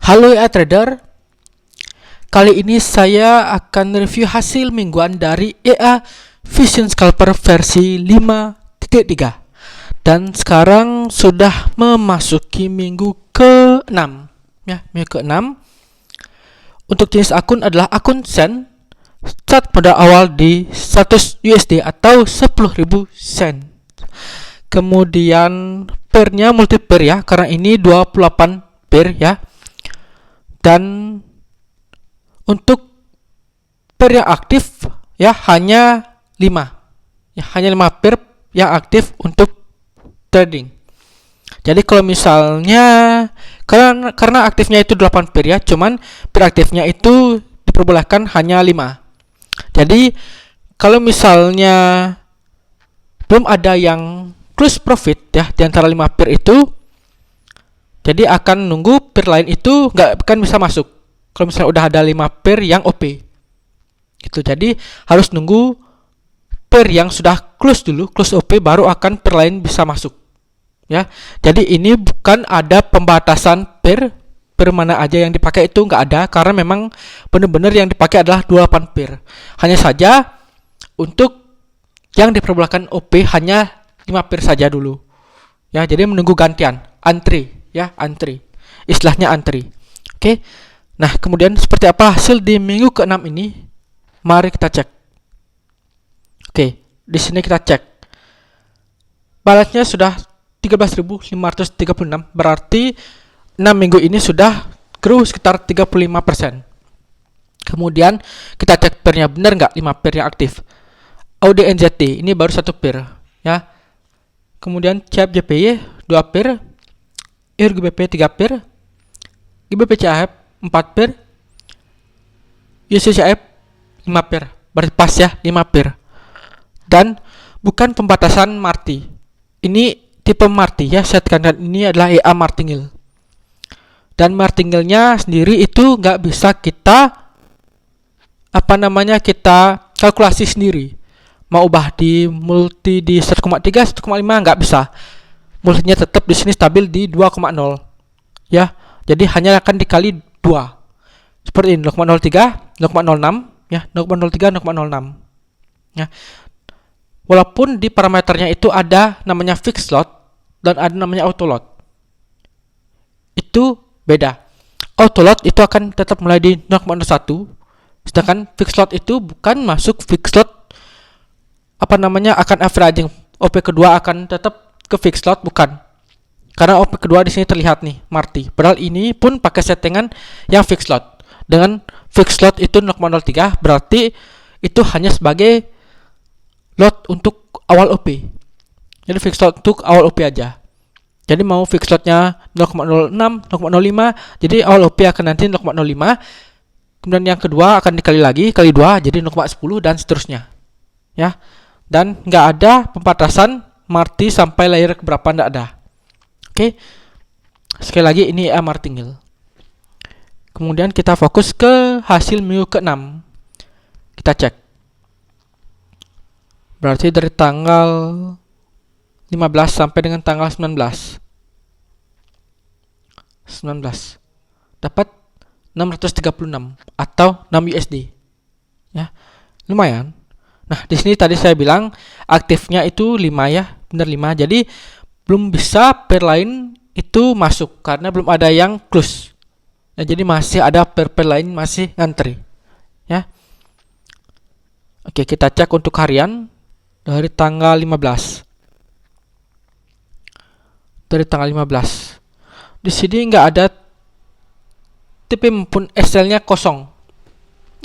Halo ya trader, kali ini saya akan review hasil mingguan dari EA Vision Scalper versi 5.3 dan sekarang sudah memasuki minggu ke-6 ya, minggu ke-6. Untuk jenis akun adalah akun Sen, start pada awal di 100 USD atau 10.000 sen. Kemudian pairnya multi pair ya, karena ini 28 pair ya. Dan untuk pair yang aktif ya hanya 5. Ya, hanya 5 pair yang aktif untuk trading. Jadi kalau misalnya karena aktifnya itu 8 pair ya, cuman pair aktifnya itu diperbolehkan hanya 5. Jadi kalau misalnya belum ada yang close profit ya di antara 5 pair itu, jadi akan nunggu pair lain itu nggak akan bisa masuk. Kalau misalnya udah ada 5 pair yang OP gitu, jadi harus nunggu pair yang sudah close dulu, close OP, baru akan pair lain bisa masuk ya. Jadi ini bukan ada pembatasan pair mana aja yang dipakai, itu nggak ada, karena memang benar-benar yang dipakai adalah 28 pair. Hanya saja untuk yang diperbolehkan OP hanya 5 pair saja dulu ya. Jadi menunggu gantian, antri ya, antri, istilahnya antri. Oke. Nah, kemudian seperti apa hasil di minggu ke-6 ini? Mari kita cek. Oke, di sini kita cek. Balasnya sudah 13.536, berarti 6 minggu ini sudah grow sekitar 35%. Kemudian kita cek pairnya benar nggak 5 pair yang aktif. AUD-NZD ini baru 1 pair ya. Kemudian CHF-JPY 2 pair, EUR-GBP 3 pair, GBP-CHF 4 pair, USD-CHF 5 pair. Berarti pas ya, 5 pair. Dan bukan pembatasan marti. Ini tipe marti ya, saya tekankan ini adalah EA martingale. Dan martingale-nya sendiri itu nggak bisa kita kita kalkulasi sendiri. Mau ubah di multi di 1,3, 1,5 nggak bisa. Multinya tetap di sini stabil di 2,0 ya. Jadi hanya akan dikali 2. Seperti ini, 0,03, 0,06 ya, 0,03, 0,06 ya. Walaupun di parameternya itu ada namanya fixed lot dan ada namanya auto lot. Itu beda. Auto lot itu akan tetap mulai di 0,01, sedangkan fixed lot itu bukan masuk fixed lot akan averaging. OP kedua akan tetap ke fixed lot, bukan. Karena OP kedua di sini terlihat nih marti. Padahal ini pun pakai settingan yang fixed lot. Dengan fixed lot itu 0,03, berarti itu hanya sebagai lot untuk awal OP. Jadi fixed lot untuk awal OP aja. Jadi mau fixed lotnya 0,06, 0,05, jadi awal OP akan nanti 0,05. Kemudian yang kedua akan dikali lagi, kali 2, jadi 0,10 dan seterusnya. Ya. Dan nggak ada pembatasan marti sampai layer keberapa, nggak ada. Oke. Sekali lagi ini EA martingale. Kemudian kita fokus ke hasil minggu ke-6. Kita cek. Berarti dari tanggal 15 sampai dengan tanggal 19 dapat 636 atau 6 USD. Ya. Lumayan. Nah, di sini tadi saya bilang aktifnya itu 5 ya, benar 5. Jadi belum bisa pair lain itu masuk karena belum ada yang close. Nah, jadi masih ada pair lain masih ngantri. Ya. Oke, kita cek untuk harian dari tanggal 15. Dari tanggal 15. Di sini nggak ada TP maupun SL-nya kosong.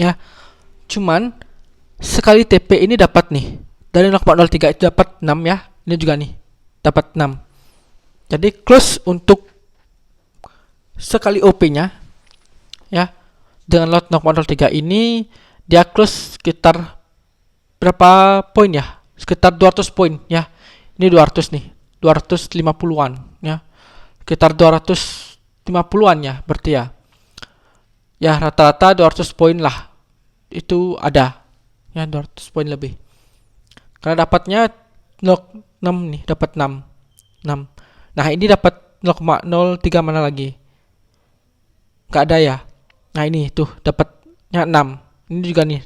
Ya. Cuman sekali TP ini dapat nih. Dari 0,03 itu dapat 6 ya. Ini juga nih. Dapat 6. Jadi close untuk sekali OP-nya ya. Dengan lot 0,03 ini dia close sekitar berapa poin ya? Sekitar 200 poin ya. Ini 200 nih. 250-an ya. Sekitar 250-an ya berarti ya. Ya rata-rata 200 poin lah. Itu ada. Ya 200 poin lebih. Karena dapatnya 0,6 nih, dapat 6. Nah, ini dapat 0,03 mana lagi? nggak ada ya. Nah ini tuh dapatnya 6. Ini juga nih,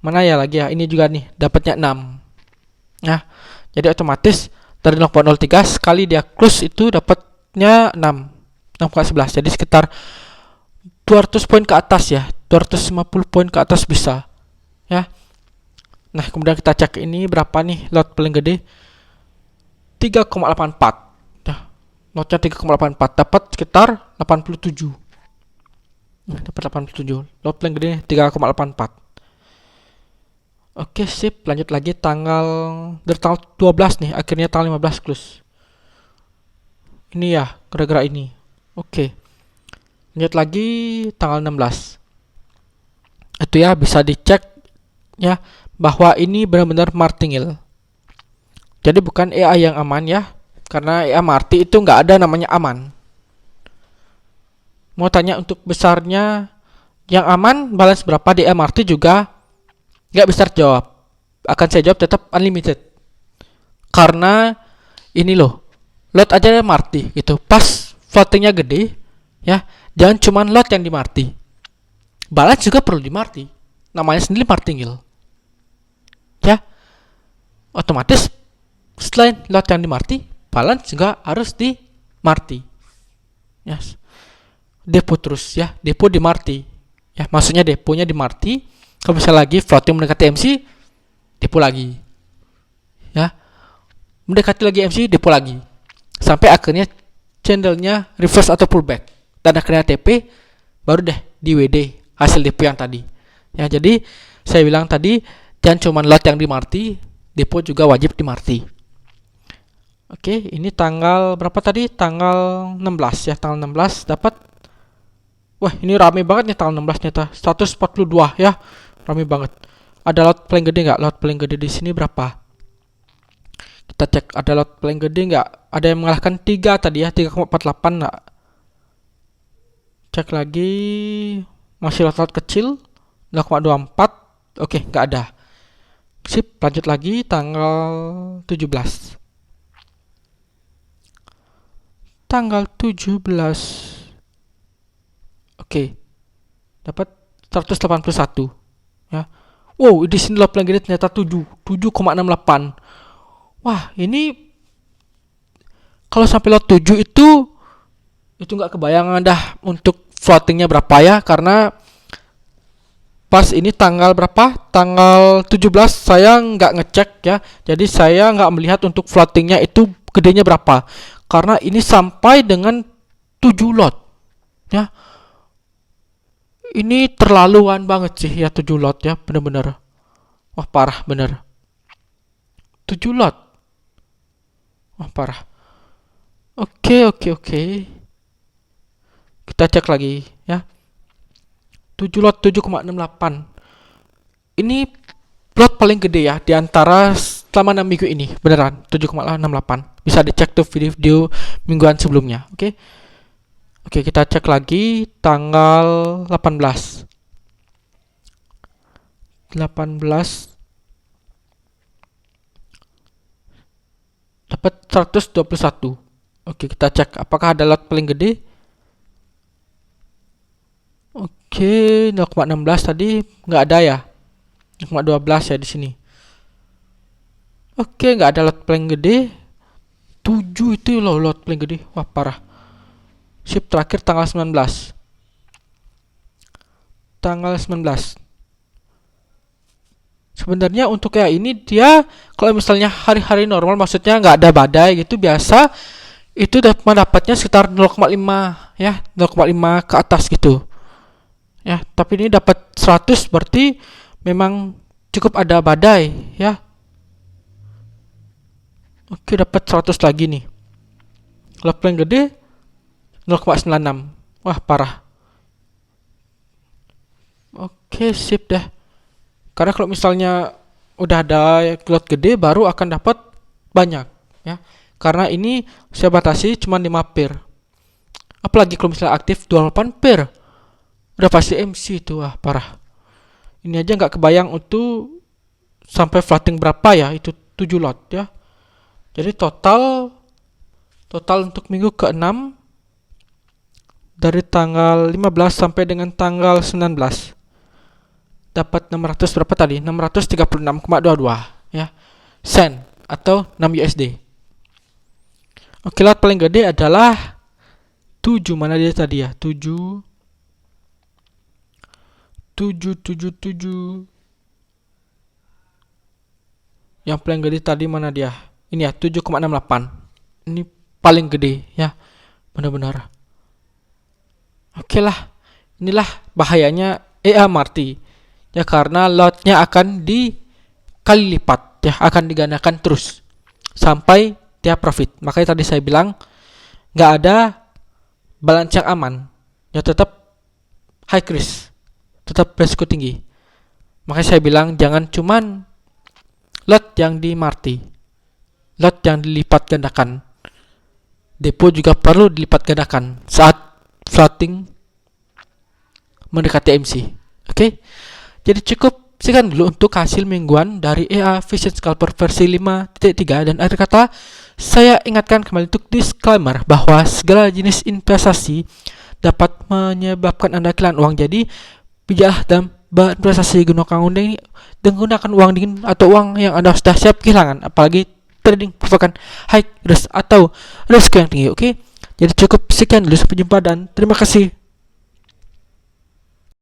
mana ya lagi ya, ini juga nih dapatnya 6. Nah jadi otomatis dari 0,03 sekali dia close itu dapatnya 6, 6,11. Jadi sekitar 200 poin ke atas ya, 250 poin ke atas bisa ya. Nah kemudian kita cek ini berapa nih lot paling gede, 3,84. Nah lotnya 3,84 dapat sekitar 87. Nah, dapat 87. Lot paling gede 3,84. Oke sip, lanjut lagi dari tanggal 12 nih, akhirnya tanggal 15 close. Ini ya, gara-gara ini. Oke. Lanjut lagi tanggal 16. Itu ya bisa dicek ya bahwa ini benar-benar martingale. Jadi bukan EA yang aman ya, karena EA Marti itu nggak ada namanya aman. Mau tanya untuk besarnya yang aman balance berapa di EA Marti juga nggak bisa jawab. Akan saya jawab tetap unlimited. Karena ini loh, lot aja Marti gitu. Pas floatingnya gede ya, jangan cuman lot yang di Marti. Balance juga perlu di Marti. Namanya sendiri martingale. Ya. Otomatis selain lot yang di Marti, balance juga harus di Marti. Yes. Depo terus ya, depo di Marti. Ya, maksudnya deponya di Marti. Kalau misalnya lagi floating mendekati MC, depo lagi. Ya. Mendekati lagi MC, depo lagi. Sampai akhirnya channelnya reverse atau pullback. Dan akhirnya TP, baru deh di WD hasil depo yang tadi. Ya, jadi saya bilang tadi jangan cuma lot yang di Marti, depo juga wajib di Marti. Oke, ini tanggal berapa tadi? Tanggal 16 ya, tanggal 16 dapat. Wah, ini rame banget nih tanggal 16 ternyata. 142 ya. Rame banget. Ada lot paling gede nggak? Lot paling gede di sini berapa? Kita cek ada lot paling gede nggak? Ada yang mengalahkan 3 tadi ya, 3,48 nggak? Cek lagi. Masih lot kecil 0,24. Oke, nggak ada. Sip, lanjut lagi tanggal 17. Tanggal 17. Oke. Dapat 181 ya. Wow, di sini lot paling gede ternyata 7,68. Wah, ini kalau sampai lot 7 itu nggak kebayangan dah untuk floatingnya berapa ya, karena pas ini tanggal berapa? Tanggal 17 saya nggak ngecek ya. Jadi saya nggak melihat untuk floatingnya itu gedenya berapa. Karena ini sampai dengan 7 lot. Ya. Ini terlaluan banget sih ya 7 lot ya, bener-bener. Wah, parah bener. 7 lot. Wah, parah. Oke. Kita cek lagi ya. 7 lot 7,68. Ini lot paling gede ya di antara selama 6 minggu ini. Beneran 7,68. Bisa dicek tuh video mingguan sebelumnya. Oke, kita cek lagi tanggal 18. Dapat 121. Oke, kita cek apakah ada lot paling gede. Oke, 0,16 tadi nggak ada ya. 0,12 ya di sini. Oke, nggak ada lot paling gede. 7 itu loh lot paling gede. Wah, parah. Sip, terakhir tanggal 19. Tanggal 19. Sebenarnya untuk kayak ini dia kalau misalnya hari-hari normal, maksudnya nggak ada badai gitu, biasa itu mendapatnya sekitar 0,5 ya, 0,5 ke atas gitu. Ya, tapi ini dapat 100 berarti memang cukup ada badai ya. Oke, dapat 100 lagi nih. Lot paling gede 0,96. Wah, parah. Oke, sip deh. Karena kalau misalnya udah ada lot gede baru akan dapat banyak ya. Karena ini saya batasi cuma 5 pair. Apalagi kalau misalnya aktif 28 pair. Udah pasti MC itu, wah parah. Ini aja nggak kebayang untuk sampai floating berapa ya, itu 7 lot ya. Jadi total untuk minggu ke-6 dari tanggal 15 sampai dengan tanggal 19. Dapat 600 berapa tadi? 636,22 ya. Sen atau 6 USD. Oke, lot paling gede adalah 7. Mana dia tadi ya? 7 Yang paling gede tadi mana dia? Ini ya, 7,68. Ini paling gede ya. Benar-benar. Oke lah. Inilah bahayanya EA Marti. Ya, karena lotnya akan dikali lipat ya, akan digandakan terus sampai dia profit. Makanya tadi saya bilang nggak ada balance yang aman. Ya, tetap high risk, tetap resiko tinggi. Makanya saya bilang jangan cuman lot yang di Marti, lot yang dilipat gandakan. Depo juga perlu dilipat gandakan saat floating mendekati MC. Oke? Jadi cukup sekian dulu untuk hasil mingguan dari EA Vision Scalper versi 5.3. Dan akhir kata, saya ingatkan kembali untuk disclaimer bahwa segala jenis investasi dapat menyebabkan Anda kehilangan uang. Jadi bijaklah dalam berinvestasi gunakan uang dingin atau uang yang Anda sudah siap kehilangan. Apalagi trading merupakan high risk atau risiko yang tinggi. Oke? Jadi cukup sekian dulu, sampai jumpa dan terima kasih.